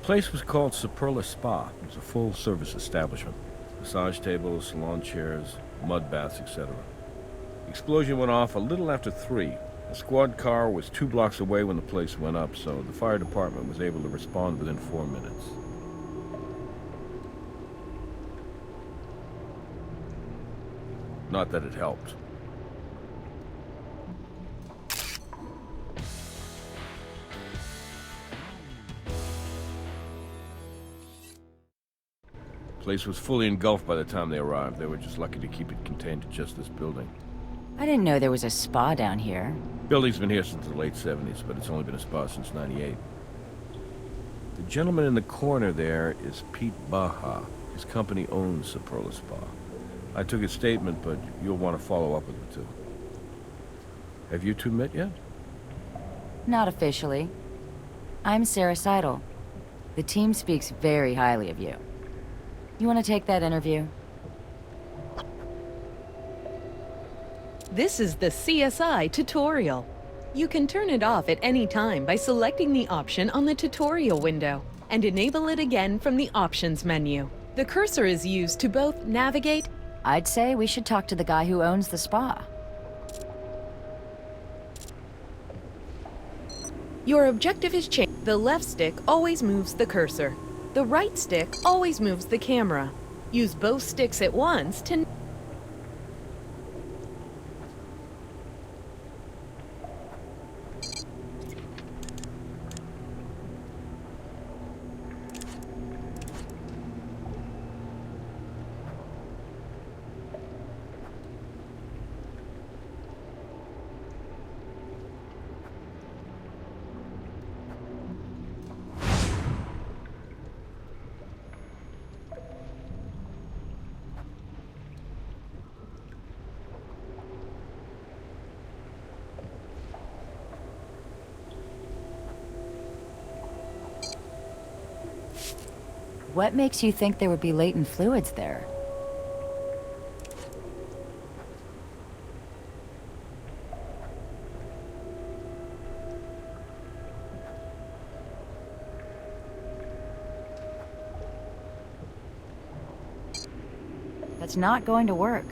place was called Superla Spa. It was a full-service establishment. Massage tables, salon chairs, mud baths, etc. The explosion went off a little after 3. A squad car was 2 blocks away when the place went up, so the fire department was able to respond within 4 minutes. Not that it helped. The place was fully engulfed by the time they arrived. They were just lucky to keep it contained to just this building. I didn't know there was a spa down here. Building's been here since the late 70s, but it's only been a spa since 98. The gentleman in the corner there is Pete Baja. His company owns Superla Spa. I took his statement, but you'll want to follow up with him too. Have you two met yet? Not officially. I'm Sarah Seidel. The team speaks very highly of you. You want to take that interview? This is the CSI tutorial. You can turn it off at any time by selecting the option on the tutorial window and enable it again from the options menu. The cursor is used to both navigate. I'd say we should talk to the guy who owns the spa. Your objective is changed. The left stick always moves the cursor. The right stick always moves the camera. Use both sticks at once to... What makes you think there would be latent fluids there? That's not going to work.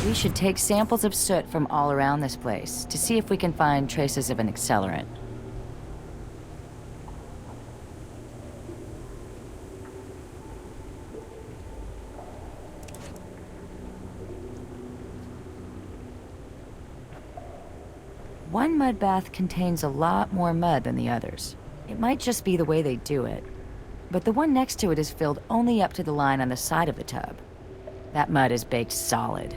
We should take samples of soot from all around this place to see if we can find traces of an accelerant. One mud bath contains a lot more mud than the others. It might just be the way they do it, but the one next to it is filled only up to the line on the side of the tub. That mud is baked solid.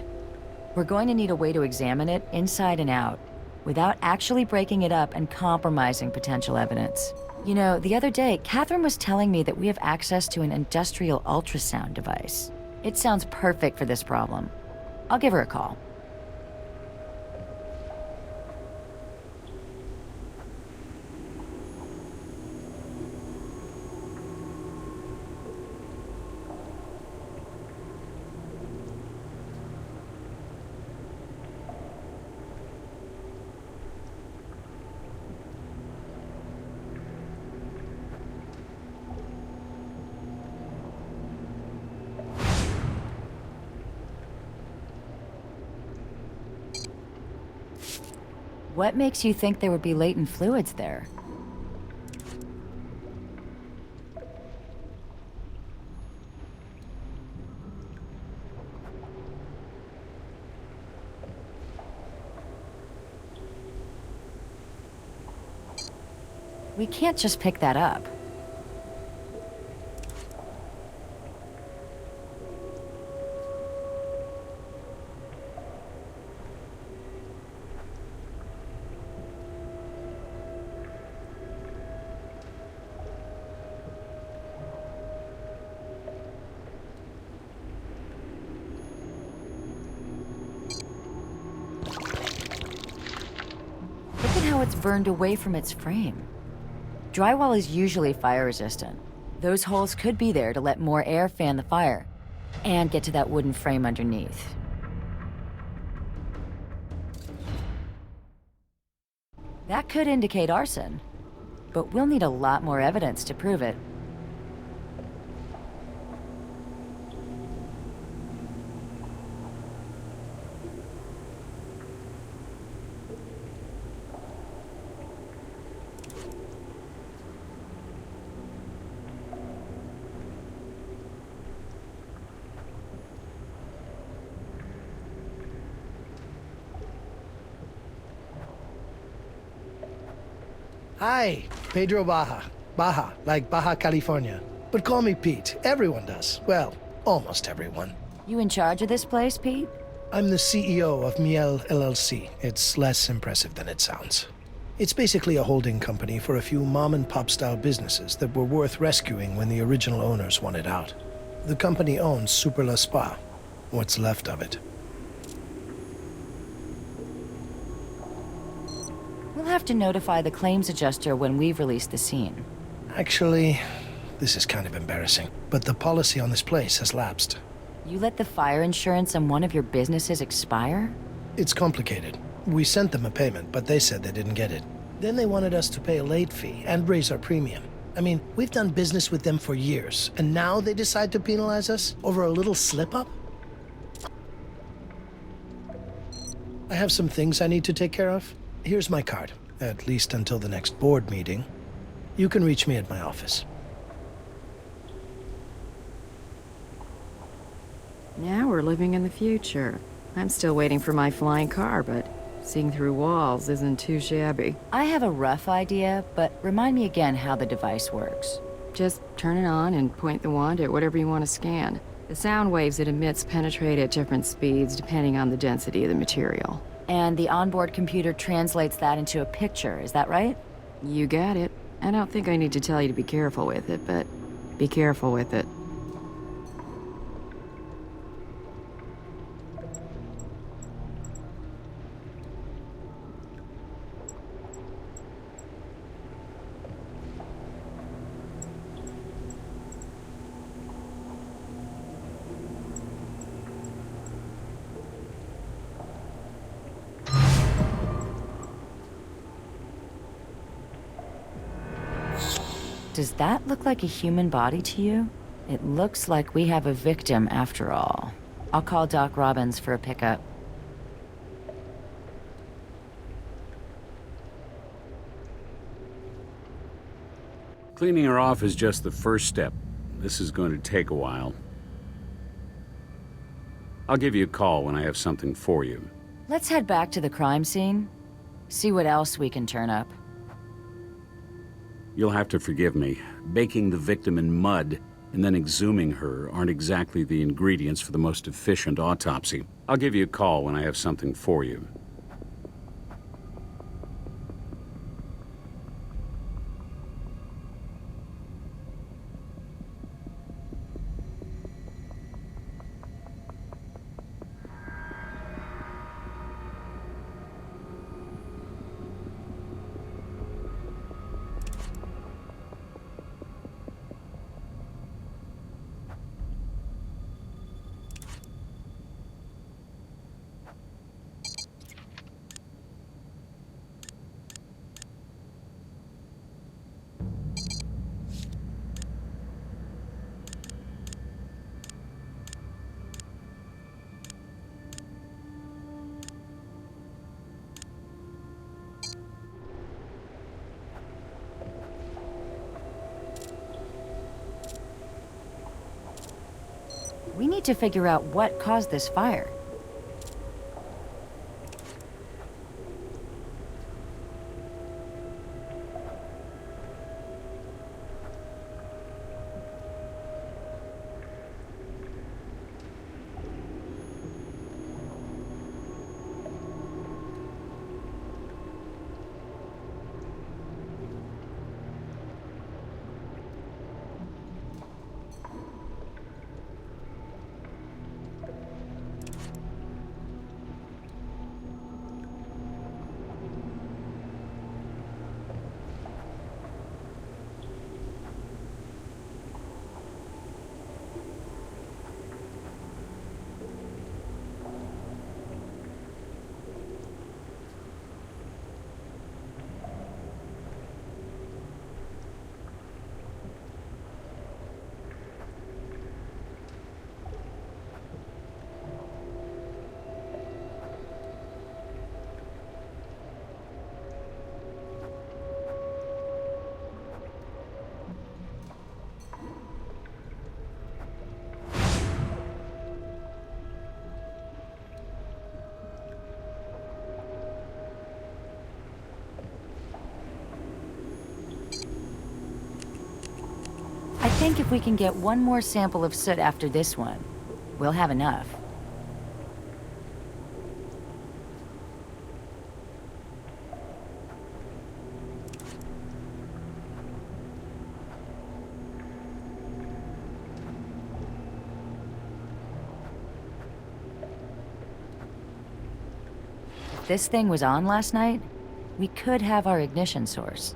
We're going to need a way to examine it inside and out, without actually breaking it up and compromising potential evidence. You know, the other day, Catherine was telling me that we have access to an industrial ultrasound device. It sounds perfect for this problem. I'll give her a call. What makes you think there would be latent fluids there? We can't just pick that up. Look at how it's burned away from its frame. Drywall is usually fire resistant, Those holes could be there to let more air fan the fire and get to that wooden frame underneath. That could indicate arson, but we'll need a lot more evidence to prove it. Hi, Pedro Baja. Baja, like Baja California. But call me Pete. Everyone does. Well, almost everyone. You in charge of this place, Pete? I'm the CEO of Miel LLC. It's less impressive than it sounds. It's basically a holding company for a few mom-and-pop style businesses that were worth rescuing when the original owners wanted out. The company owns Super La Spa, what's left of it. We'll have to notify the claims adjuster when we've released the scene. Actually, this is kind of embarrassing, but the policy on this place has lapsed. You let the fire insurance on one of your businesses expire? It's complicated. We sent them a payment, but they said they didn't get it. Then they wanted us to pay a late fee and raise our premium. I mean, we've done business with them for years, and now they decide to penalize us over a little slip-up? I have some things I need to take care of. Here's my card, at least until the next board meeting. You can reach me at my office. Now we're living in the future. I'm still waiting for my flying car, but seeing through walls isn't too shabby. I have a rough idea, but remind me again how the device works. Just turn it on and point the wand at whatever you want to scan. The sound waves it emits penetrate at different speeds depending on the density of the material. And the onboard computer translates that into a picture, is that right? You got it. I don't think I need to tell you to be careful with it, but be careful with it. Does that look like a human body to you? It looks like we have a victim after all. I'll call Doc Robbins for a pickup. Cleaning her off is just the first step. This is going to take a while. I'll give you a call when I have something for you. Let's head back to the crime scene. See what else we can turn up. You'll have to forgive me. Baking the victim in mud and then exhuming her aren't exactly the ingredients for the most efficient autopsy. I'll give you a call when I have something for you. We need to figure out what caused this fire. think if we can get one more sample of soot after this one, we'll have enough. If this thing was on last night, we could have our ignition source.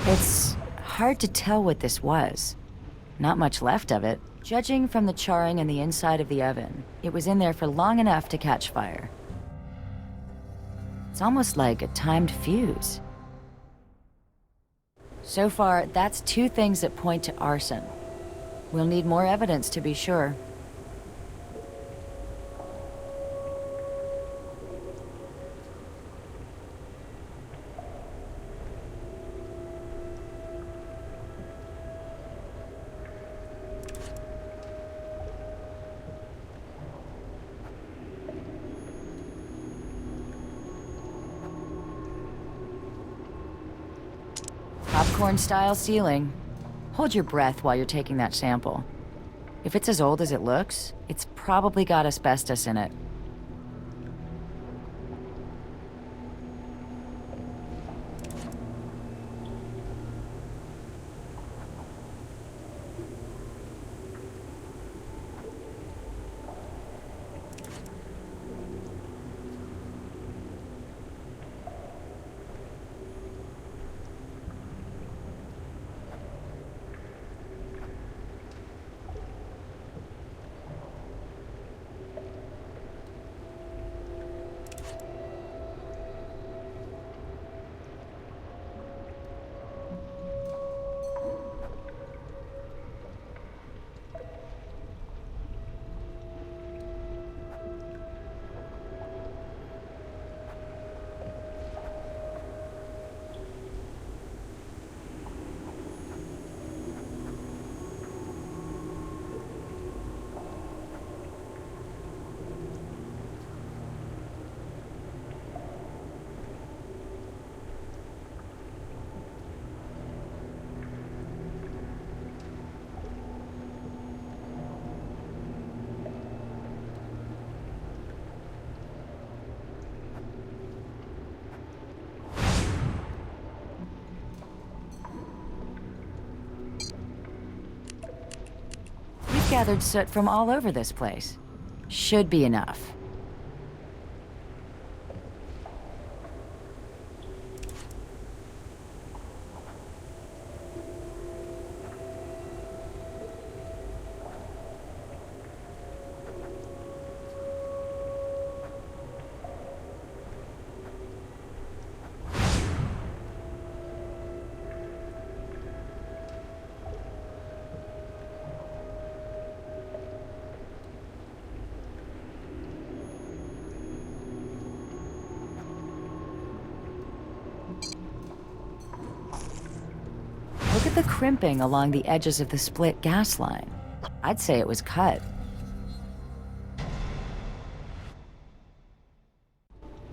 It's hard to tell what this was. Not much left of it. Judging from the charring in the inside of the oven, it was in there for long enough to catch fire. It's almost like a timed fuse. So far, that's 2 things that point to arson. We'll need more evidence to be sure. Popcorn-style ceiling. Hold your breath while you're taking that sample. If it's as old as it looks, it's probably got asbestos in it. Gathered soot from all over this place. Should be enough. Look at the crimping along the edges of the split gas line. I'd say it was cut.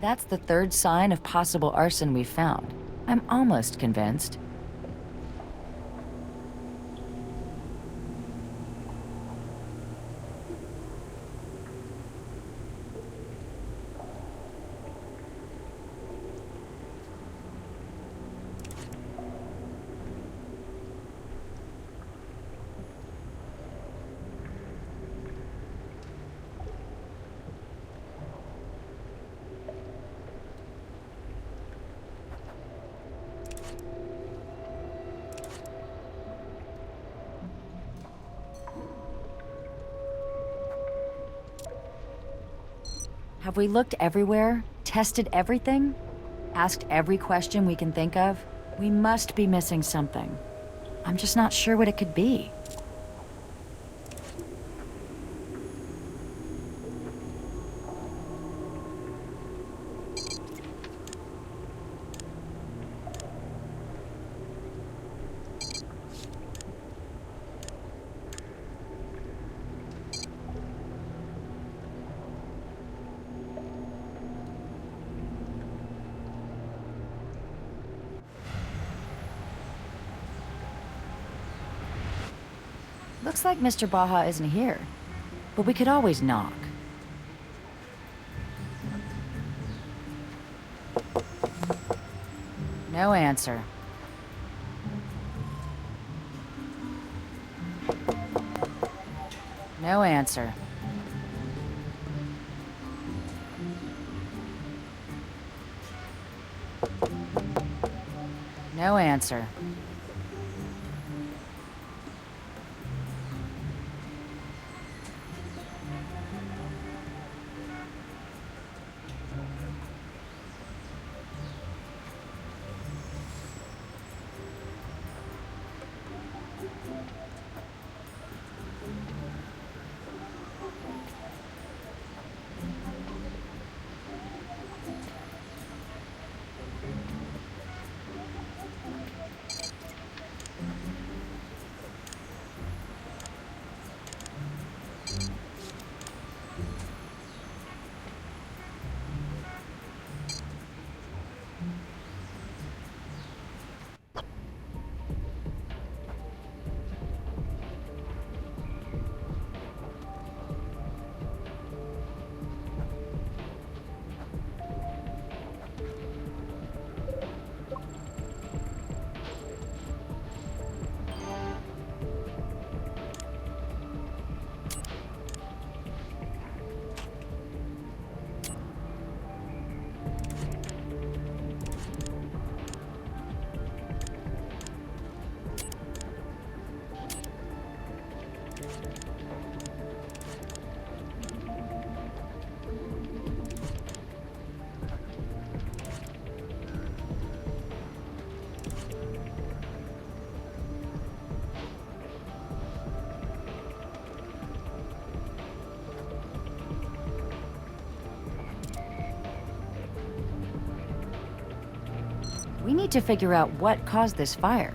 That's the 3rd sign of possible arson we've found. I'm almost convinced. Have we looked everywhere? Tested everything? Asked every question we can think of? We must be missing something. I'm just not sure what it could be. Looks like Mr. Baja isn't here, but we could always knock. No answer. No answer. No answer. We need to figure out what caused this fire.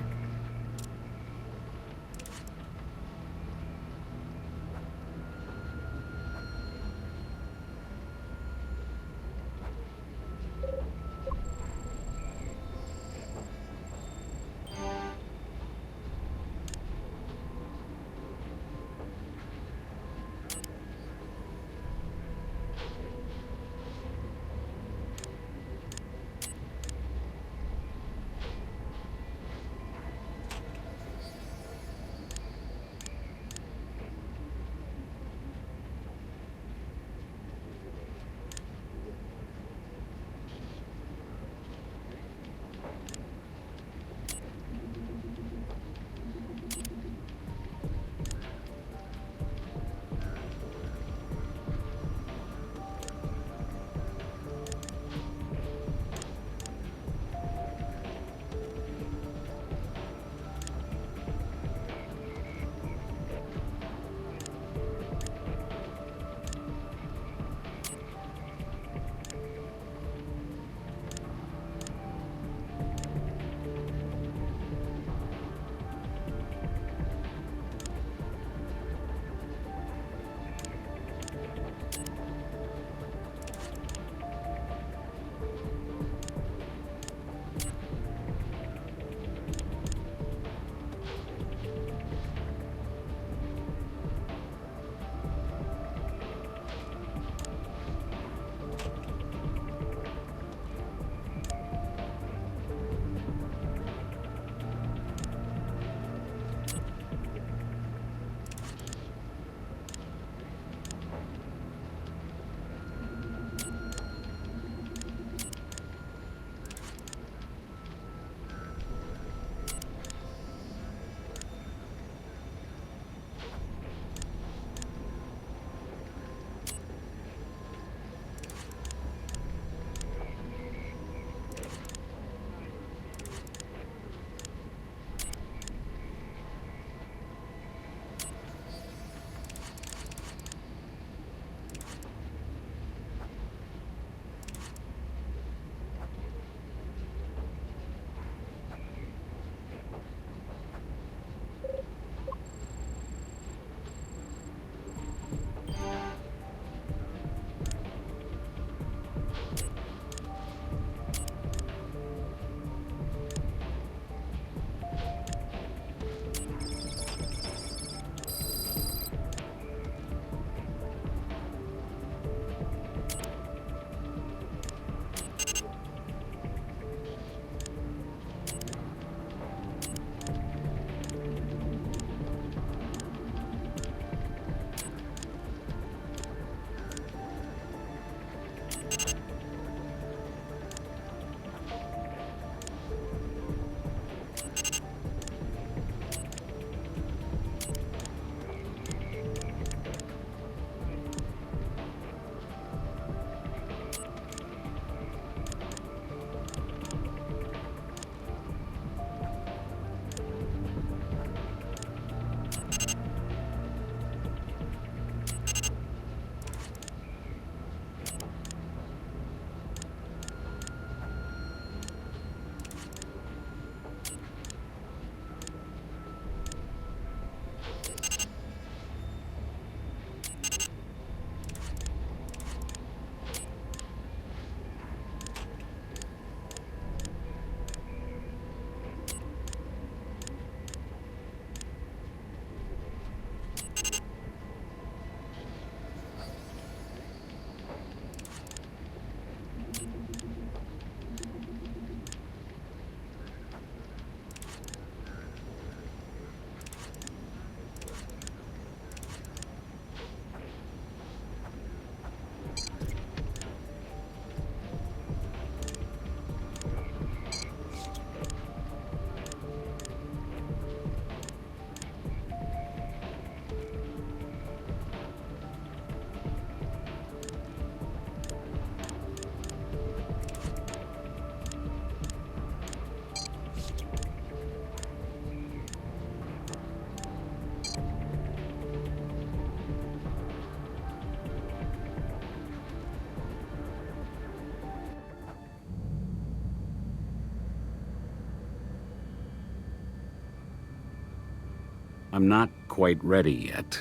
I'm not quite ready yet.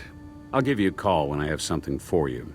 I'll give you a call when I have something for you.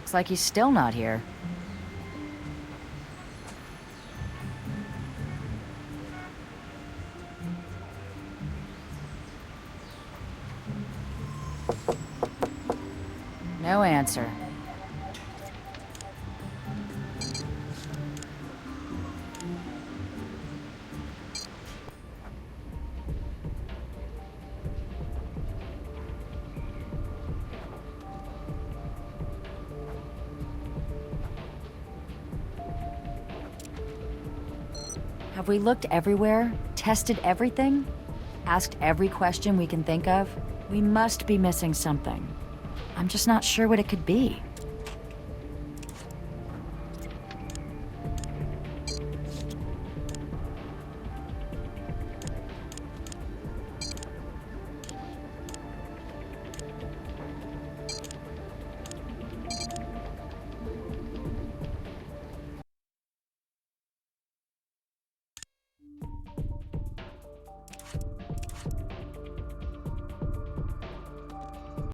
Looks like he's still not here. No answer. Have we looked everywhere? Tested everything? Asked every question we can think of? We must be missing something. I'm just not sure what it could be.